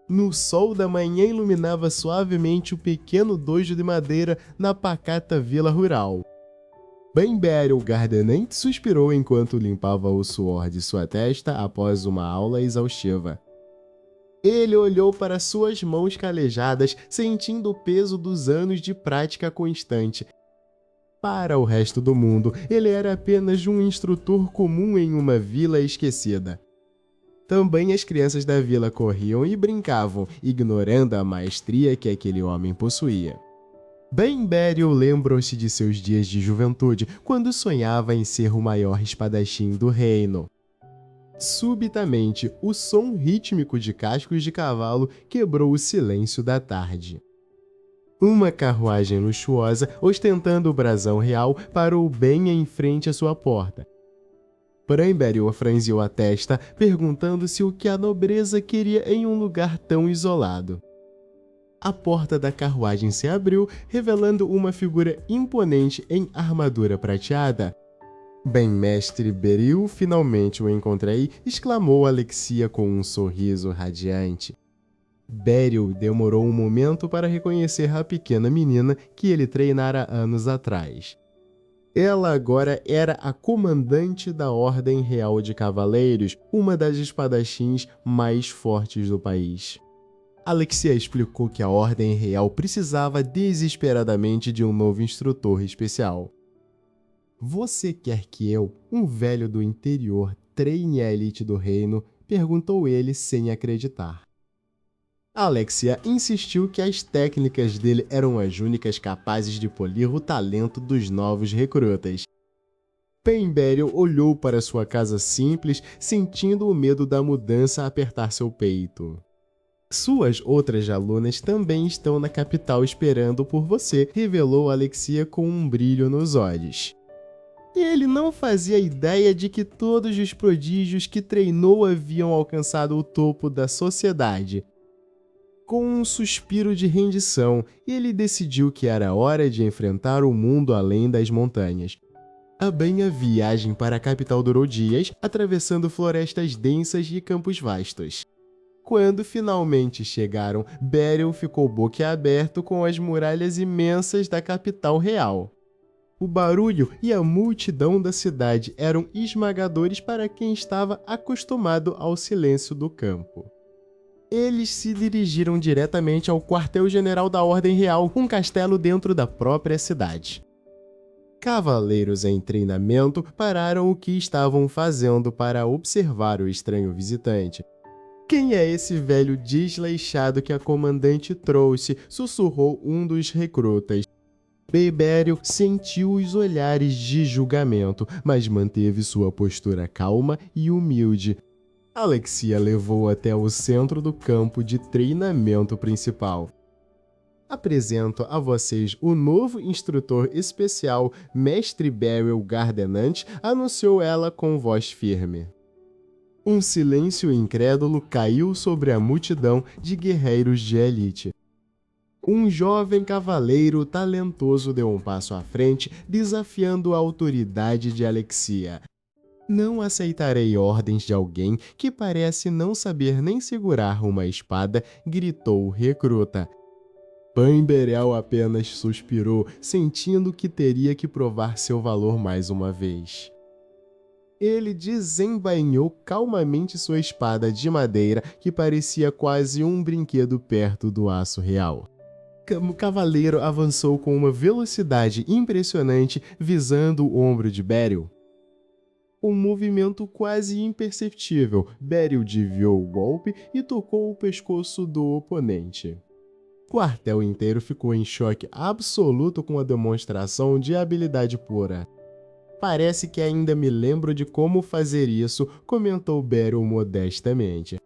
No sol da manhã iluminava suavemente o pequeno dojo de madeira na pacata vila rural. Bem-Beryl Gardenente suspirou enquanto limpava o suor de sua testa após uma aula exaustiva. Ele olhou para suas mãos calejadas, sentindo o peso dos anos de prática constante. Para o resto do mundo, ele era apenas um instrutor comum em uma vila esquecida. Também as crianças da vila corriam e brincavam, ignorando a maestria que aquele homem possuía. Bem-Beryl lembrou-se de seus dias de juventude, quando sonhava em ser o maior espadachim do reino. Subitamente, o som rítmico de cascos de cavalo quebrou o silêncio da tarde. Uma carruagem luxuosa, ostentando o brasão real, parou bem em frente à sua porta. Bem-Beryl franziu a testa, perguntando-se o que a nobreza queria em um lugar tão isolado. A porta da carruagem se abriu, revelando uma figura imponente em armadura prateada. "Bem, mestre Beryl, finalmente o encontrei", exclamou Alexia com um sorriso radiante. Beryl demorou um momento para reconhecer a pequena menina que ele treinara anos atrás. Ela agora era a comandante da Ordem Real de Cavaleiros, uma das espadachins mais fortes do país. Alexia explicou que a Ordem Real precisava desesperadamente de um novo instrutor especial. "Você quer que eu, um velho do interior, treine a elite do reino?", perguntou ele sem acreditar. Alexia insistiu que as técnicas dele eram as únicas capazes de polir o talento dos novos recrutas. Bem-Beryl olhou para sua casa simples, sentindo o medo da mudança apertar seu peito. "Suas outras alunas também estão na capital esperando por você", revelou Alexia com um brilho nos olhos. Ele não fazia ideia de que todos os prodígios que treinou haviam alcançado o topo da sociedade. Com um suspiro de rendição, ele decidiu que era hora de enfrentar o mundo além das montanhas. A viagem para a capital durou dias, atravessando florestas densas e campos vastos. Quando finalmente chegaram, Beryl ficou boquiaberto com as muralhas imensas da capital real. O barulho e a multidão da cidade eram esmagadores para quem estava acostumado ao silêncio do campo. Eles se dirigiram diretamente ao quartel-general da Ordem Real, um castelo dentro da própria cidade. Cavaleiros em treinamento pararam o que estavam fazendo para observar o estranho visitante. "Quem é esse velho desleixado que a comandante trouxe?", sussurrou um dos recrutas. Bem-Beryl sentiu os olhares de julgamento, mas manteve sua postura calma e humilde. Alexia levou até o centro do campo de treinamento principal. "Apresento a vocês o novo instrutor especial, Mestre Beryl Gardenante", anunciou ela com voz firme. Um silêncio incrédulo caiu sobre a multidão de guerreiros de elite. Um jovem cavaleiro talentoso deu um passo à frente, desafiando a autoridade de Alexia. "Não aceitarei ordens de alguém que parece não saber nem segurar uma espada", gritou o recruta. Bem-Beryl apenas suspirou, sentindo que teria que provar seu valor mais uma vez. Ele desembainhou calmamente sua espada de madeira, que parecia quase um brinquedo perto do aço real. O cavaleiro avançou com uma velocidade impressionante, visando o ombro de Beryl. Um movimento quase imperceptível, Beryl desviou o golpe e tocou o pescoço do oponente. O quartel inteiro ficou em choque absoluto com a demonstração de habilidade pura. "Parece que ainda me lembro de como fazer isso", comentou Beryl modestamente.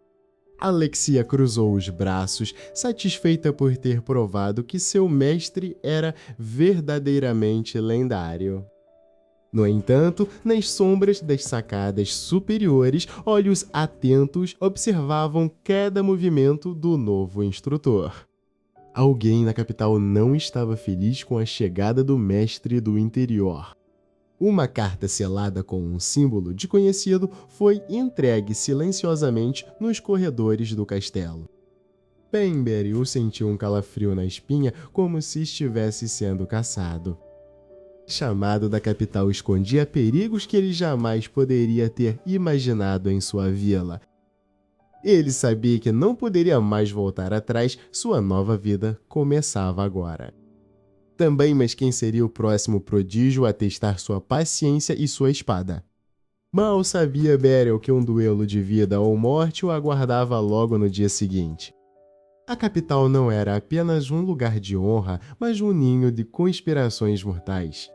Alexia cruzou os braços, satisfeita por ter provado que seu mestre era verdadeiramente lendário. No entanto, nas sombras das sacadas superiores, olhos atentos observavam cada movimento do novo instrutor. Alguém na capital não estava feliz com a chegada do mestre do interior. Uma carta selada com um símbolo desconhecido foi entregue silenciosamente nos corredores do castelo. Pemberil sentiu um calafrio na espinha como se estivesse sendo caçado. O chamado da capital escondia perigos que ele jamais poderia ter imaginado em sua vila. Ele sabia que não poderia mais voltar atrás, sua nova vida começava agora. Também, mas quem seria o próximo prodígio a testar sua paciência e sua espada? Mal sabia Beryl que um duelo de vida ou morte o aguardava logo no dia seguinte. A capital não era apenas um lugar de honra, mas um ninho de conspirações mortais.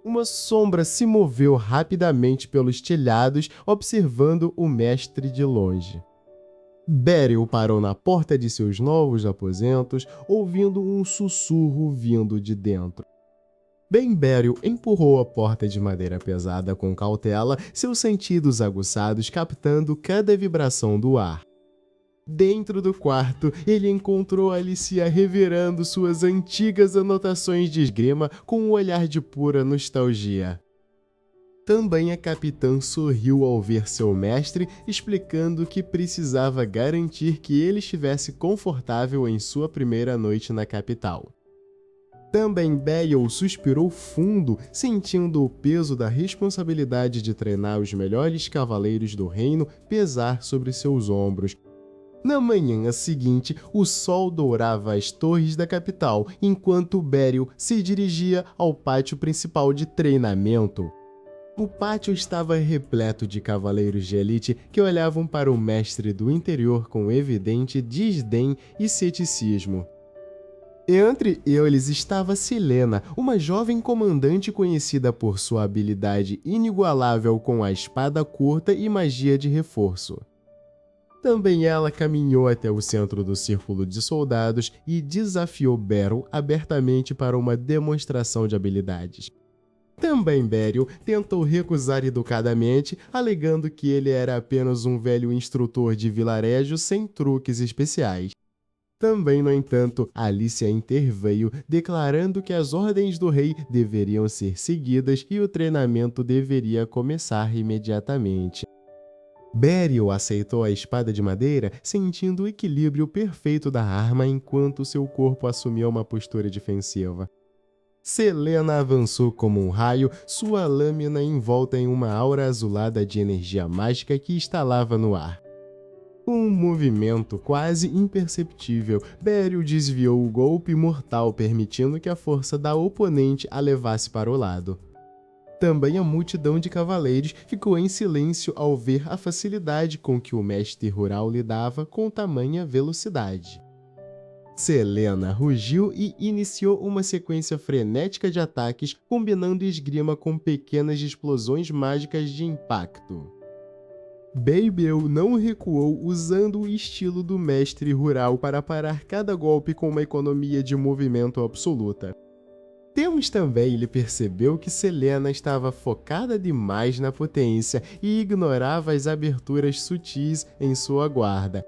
Uma sombra se moveu rapidamente pelos telhados, observando o mestre de longe. Beryl parou na porta de seus novos aposentos, ouvindo um sussurro vindo de dentro. Beryl empurrou a porta de madeira pesada com cautela, seus sentidos aguçados captando cada vibração do ar. Dentro do quarto, ele encontrou Alicia revirando suas antigas anotações de esgrima com um olhar de pura nostalgia. Também a capitã sorriu ao ver seu mestre, explicando que precisava garantir que ele estivesse confortável em sua primeira noite na capital. Também Beryl suspirou fundo, sentindo o peso da responsabilidade de treinar os melhores cavaleiros do reino pesar sobre seus ombros. Na manhã seguinte, o sol dourava as torres da capital, enquanto Beryl se dirigia ao pátio principal de treinamento. O pátio estava repleto de cavaleiros de elite que olhavam para o mestre do interior com evidente desdém e ceticismo. Entre eles estava Silena, uma jovem comandante conhecida por sua habilidade inigualável com a espada curta e magia de reforço. Também ela caminhou até o centro do círculo de soldados e desafiou Beryl abertamente para uma demonstração de habilidades. Também Beryl tentou recusar educadamente, alegando que ele era apenas um velho instrutor de vilarejo sem truques especiais. Também, no entanto, Alicia interveio, declarando que as ordens do rei deveriam ser seguidas e o treinamento deveria começar imediatamente. Beryl aceitou a espada de madeira, sentindo o equilíbrio perfeito da arma enquanto seu corpo assumia uma postura defensiva. Selena avançou como um raio, sua lâmina envolta em uma aura azulada de energia mágica que estalava no ar. Com um movimento quase imperceptível, Beryl desviou o golpe mortal, permitindo que a força da oponente a levasse para o lado. Também a multidão de cavaleiros ficou em silêncio ao ver a facilidade com que o mestre rural lidava com tamanha velocidade. Selena rugiu e iniciou uma sequência frenética de ataques, combinando esgrima com pequenas explosões mágicas de impacto. Beryl não recuou, usando o estilo do mestre rural para parar cada golpe com uma economia de movimento absoluta. Também ele percebeu que Selena estava focada demais na potência e ignorava as aberturas sutis em sua guarda.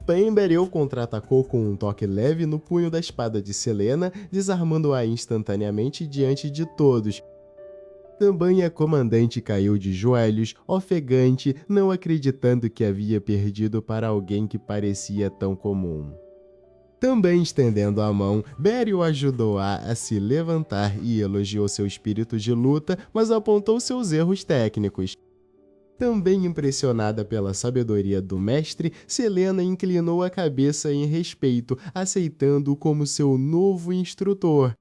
Beryl contra-atacou com um toque leve no punho da espada de Selena, desarmando-a instantaneamente diante de todos. Também a comandante caiu de joelhos, ofegante, não acreditando que havia perdido para alguém que parecia tão comum. Também estendendo a mão, Beryl ajudou-a a se levantar e elogiou seu espírito de luta, mas apontou seus erros técnicos. Também impressionada pela sabedoria do mestre, Selena inclinou a cabeça em respeito, aceitando-o como seu novo instrutor.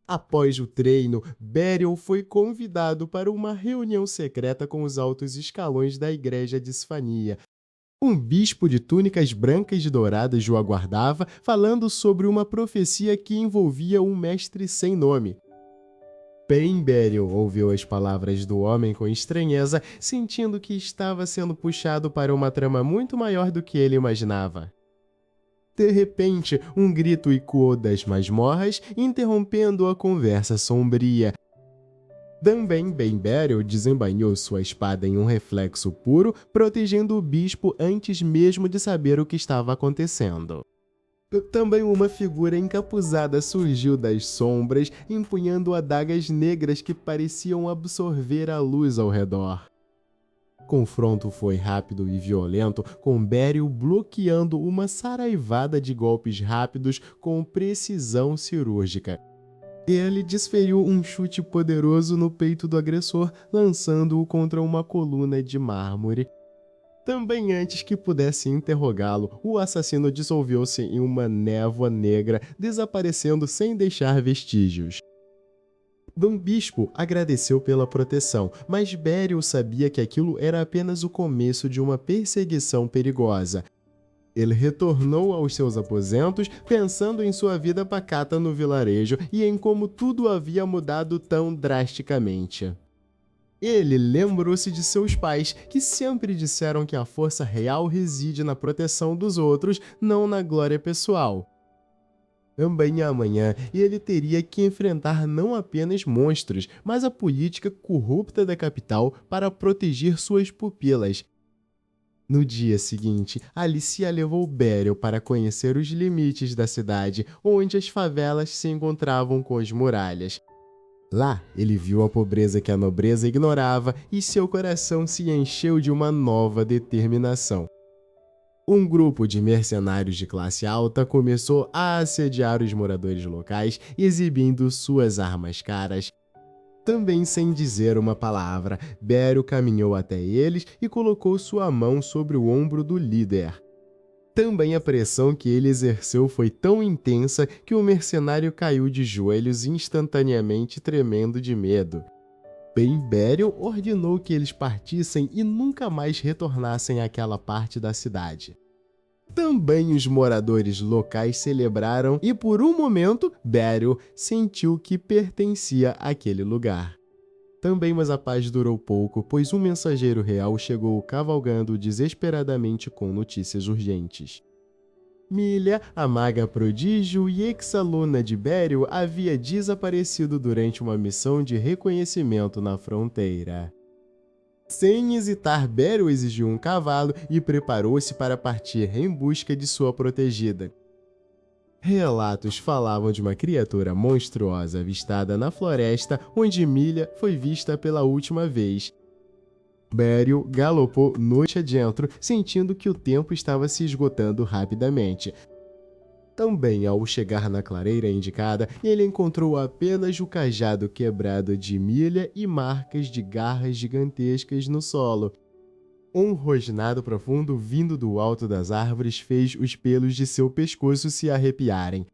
Após o treino, Beryl foi convidado para uma reunião secreta com os altos escalões da igreja de Sfania. Um bispo de túnicas brancas e douradas o aguardava, falando sobre uma profecia que envolvia um mestre sem nome. Beryl ouviu as palavras do homem com estranheza, sentindo que estava sendo puxado para uma trama muito maior do que ele imaginava. De repente, um grito ecoou das masmorras, interrompendo a conversa sombria. Também Beryl desembainhou sua espada em um reflexo puro, protegendo o bispo antes mesmo de saber o que estava acontecendo. Também uma figura encapuzada surgiu das sombras, empunhando adagas negras que pareciam absorver a luz ao redor. confronto foi rápido e violento, com Beryl bloqueando uma saraivada de golpes rápidos com precisão cirúrgica. Ele desferiu um chute poderoso no peito do agressor, lançando-o contra uma coluna de mármore. Também antes que pudesse interrogá-lo, o assassino dissolveu-se em uma névoa negra, desaparecendo sem deixar vestígios. Dom Bispo agradeceu pela proteção, mas Beryl sabia que aquilo era apenas o começo de uma perseguição perigosa. Ele retornou aos seus aposentos, pensando em sua vida pacata no vilarejo e em como tudo havia mudado tão drasticamente. Ele lembrou-se de seus pais, que sempre disseram que a força real reside na proteção dos outros, não na glória pessoal. Também amanhã ele teria que enfrentar não apenas monstros, mas a política corrupta da capital para proteger suas pupilas. No dia seguinte, Alicia levou Beryl para conhecer os limites da cidade, onde as favelas se encontravam com as muralhas. Lá, ele viu a pobreza que a nobreza ignorava e seu coração se encheu de uma nova determinação. Um grupo de mercenários de classe alta começou a assediar os moradores locais, exibindo suas armas caras. Também sem dizer uma palavra, Beryl caminhou até eles e colocou sua mão sobre o ombro do líder. Também a pressão que ele exerceu foi tão intensa que o mercenário caiu de joelhos instantaneamente, tremendo de medo. Beryl ordenou que eles partissem e nunca mais retornassem àquela parte da cidade. Também os moradores locais celebraram e por um momento Beryl sentiu que pertencia àquele lugar. Também, mas a paz durou pouco, pois um mensageiro real chegou cavalgando desesperadamente com notícias urgentes. Milha, a maga prodígio e ex-aluna de Beryl, havia desaparecido durante uma missão de reconhecimento na fronteira. Sem hesitar, Beryl exigiu um cavalo e preparou-se para partir em busca de sua protegida. Relatos falavam de uma criatura monstruosa avistada na floresta onde Milha foi vista pela última vez. Beryl galopou noite adentro, sentindo que o tempo estava se esgotando rapidamente. Também, ao chegar na clareira indicada, ele encontrou apenas o cajado quebrado de Milha e marcas de garras gigantescas no solo. Um rosnado profundo vindo do alto das árvores fez os pelos de seu pescoço se arrepiarem.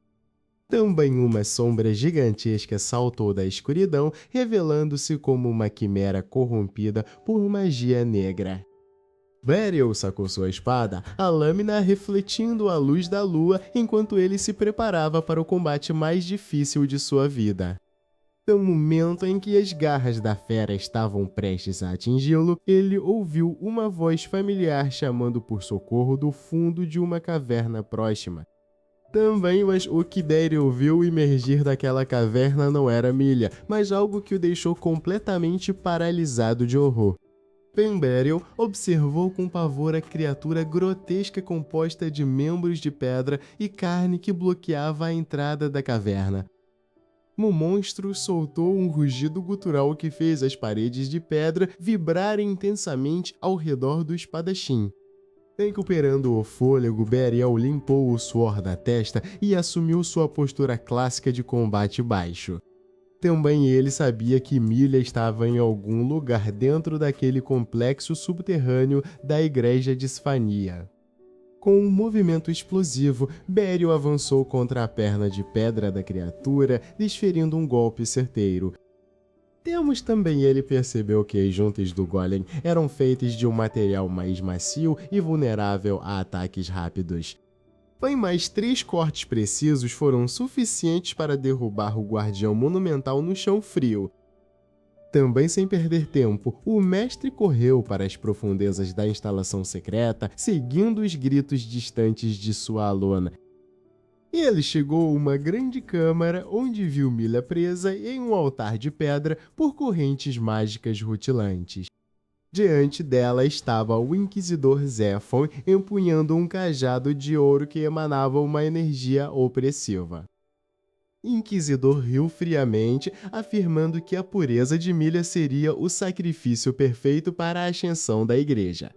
Também uma sombra gigantesca saltou da escuridão, revelando-se como uma quimera corrompida por magia negra. Beryl sacou sua espada, a lâmina refletindo a luz da lua enquanto ele se preparava para o combate mais difícil de sua vida. No momento em que as garras da fera estavam prestes a atingi-lo, ele ouviu uma voz familiar chamando por socorro do fundo de uma caverna próxima. Também, mas o que Beryl viu emergir daquela caverna não era Milha, mas algo que o deixou completamente paralisado de horror. Beryl observou com pavor a criatura grotesca composta de membros de pedra e carne que bloqueava a entrada da caverna. O monstro soltou um rugido gutural que fez as paredes de pedra vibrarem intensamente ao redor do espadachim. Recuperando o fôlego, Beryl limpou o suor da testa e assumiu sua postura clássica de combate baixo. Também ele sabia que Milha estava em algum lugar dentro daquele complexo subterrâneo da Igreja de Sfania. Com um movimento explosivo, Beryl avançou contra a perna de pedra da criatura, desferindo um golpe certeiro. Também ele percebeu que as juntas do golem eram feitas de um material mais macio e vulnerável a ataques rápidos. Mais 3 cortes precisos foram suficientes para derrubar o guardião monumental no chão frio. Também sem perder tempo, o mestre correu para as profundezas da instalação secreta, seguindo os gritos distantes de sua aluna. Ele chegou a uma grande câmara onde viu Milha presa em um altar de pedra por correntes mágicas rutilantes. Diante dela estava o inquisidor Zephon empunhando um cajado de ouro que emanava uma energia opressiva. Inquisidor riu friamente, afirmando que a pureza de Milha seria o sacrifício perfeito para a ascensão da igreja.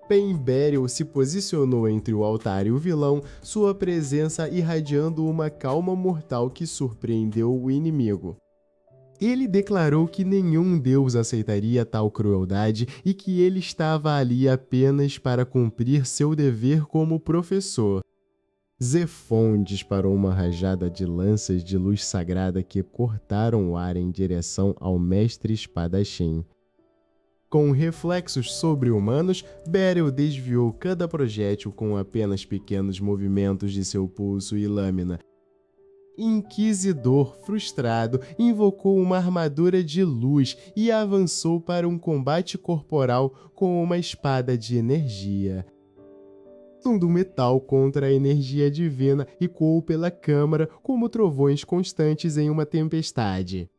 Pemberial se posicionou entre o altar e o vilão, sua presença irradiando uma calma mortal que surpreendeu o inimigo. Ele declarou que nenhum deus aceitaria tal crueldade e que ele estava ali apenas para cumprir seu dever como professor. Zefon disparou uma rajada de lanças de luz sagrada que cortaram o ar em direção ao mestre espadachim. Com reflexos sobre-humanos, Beryl desviou cada projétil com apenas pequenos movimentos de seu pulso e lâmina. Inquisidor, frustrado, invocou uma armadura de luz e avançou para um combate corporal com uma espada de energia. Do metal contra a energia divina ecoou pela câmara como trovões constantes em uma tempestade.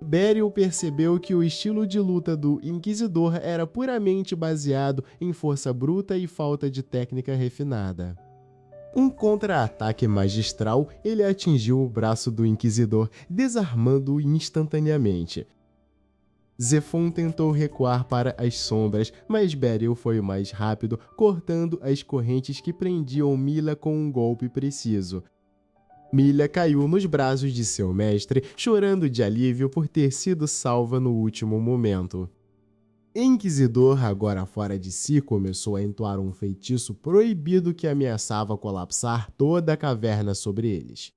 Beryl percebeu que o estilo de luta do Inquisidor era puramente baseado em força bruta e falta de técnica refinada. Um contra-ataque magistral, ele atingiu o braço do Inquisidor, desarmando-o instantaneamente. Zefon tentou recuar para as sombras, mas Beryl foi mais rápido, cortando as correntes que prendiam Mila com um golpe preciso. Mila caiu nos braços de seu mestre, chorando de alívio por ter sido salva no último momento. Inquisidor, agora fora de si, começou a entoar um feitiço proibido que ameaçava colapsar toda a caverna sobre eles.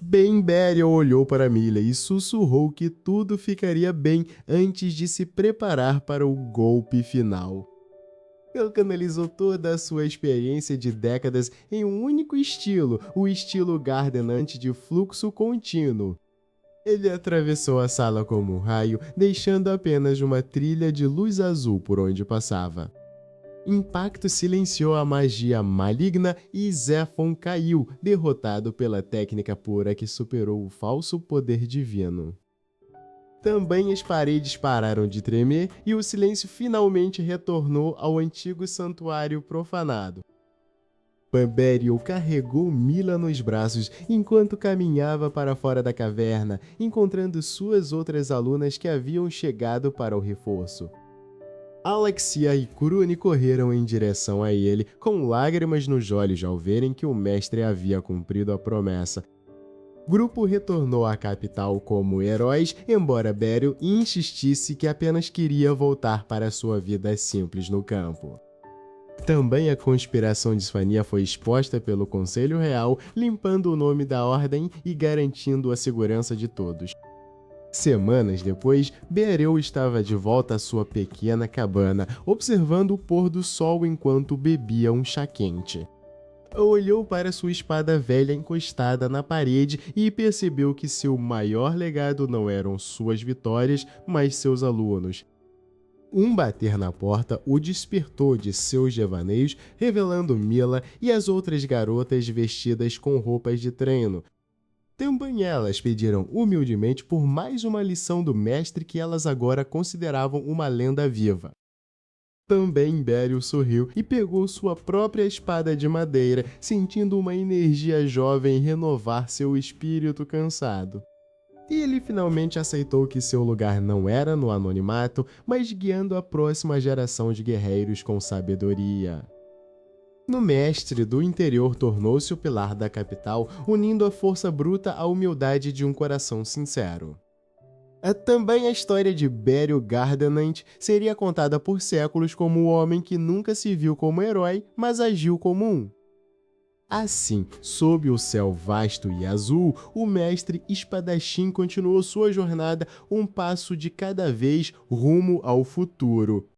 Beryl olhou para Mila e sussurrou que tudo ficaria bem antes de se preparar para o golpe final. Ele canalizou toda a sua experiência de décadas em um único estilo, o estilo Gardenant de fluxo contínuo. Ele atravessou a sala como um raio, deixando apenas uma trilha de luz azul por onde passava. Impacto silenciou a magia maligna e Zefon caiu, derrotado pela técnica pura que superou o falso poder divino. Também as paredes pararam de tremer e o silêncio finalmente retornou ao antigo santuário profanado. Beryl carregou Mila nos braços enquanto caminhava para fora da caverna, encontrando suas outras alunas que haviam chegado para o reforço. Alexia e Krune correram em direção a ele, com lágrimas nos olhos ao verem que o mestre havia cumprido a promessa. O grupo retornou à capital como heróis, embora Beryl insistisse que apenas queria voltar para sua vida simples no campo. Também a conspiração de Sfania foi exposta pelo Conselho Real, limpando o nome da Ordem e garantindo a segurança de todos. Semanas depois, Beryl estava de volta à sua pequena cabana, observando o pôr do sol enquanto bebia um chá quente. Olhou para sua espada velha encostada na parede e percebeu que seu maior legado não eram suas vitórias, mas seus alunos. Um bater na porta o despertou de seus devaneios, revelando Mila e as outras garotas vestidas com roupas de treino. Também elas pediram humildemente por mais uma lição do mestre que elas agora consideravam uma lenda viva. Também Beryl sorriu e pegou sua própria espada de madeira, sentindo uma energia jovem renovar seu espírito cansado. E ele finalmente aceitou que seu lugar não era no anonimato, mas guiando a próxima geração de guerreiros com sabedoria. No mestre do interior tornou-se o pilar da capital, unindo a força bruta à humildade de um coração sincero. Também a história de Beryl Gardenant seria contada por séculos como o homem que nunca se viu como herói, mas agiu como um. Assim, sob o céu vasto e azul, o mestre espadachim continuou sua jornada um passo de cada vez rumo ao futuro.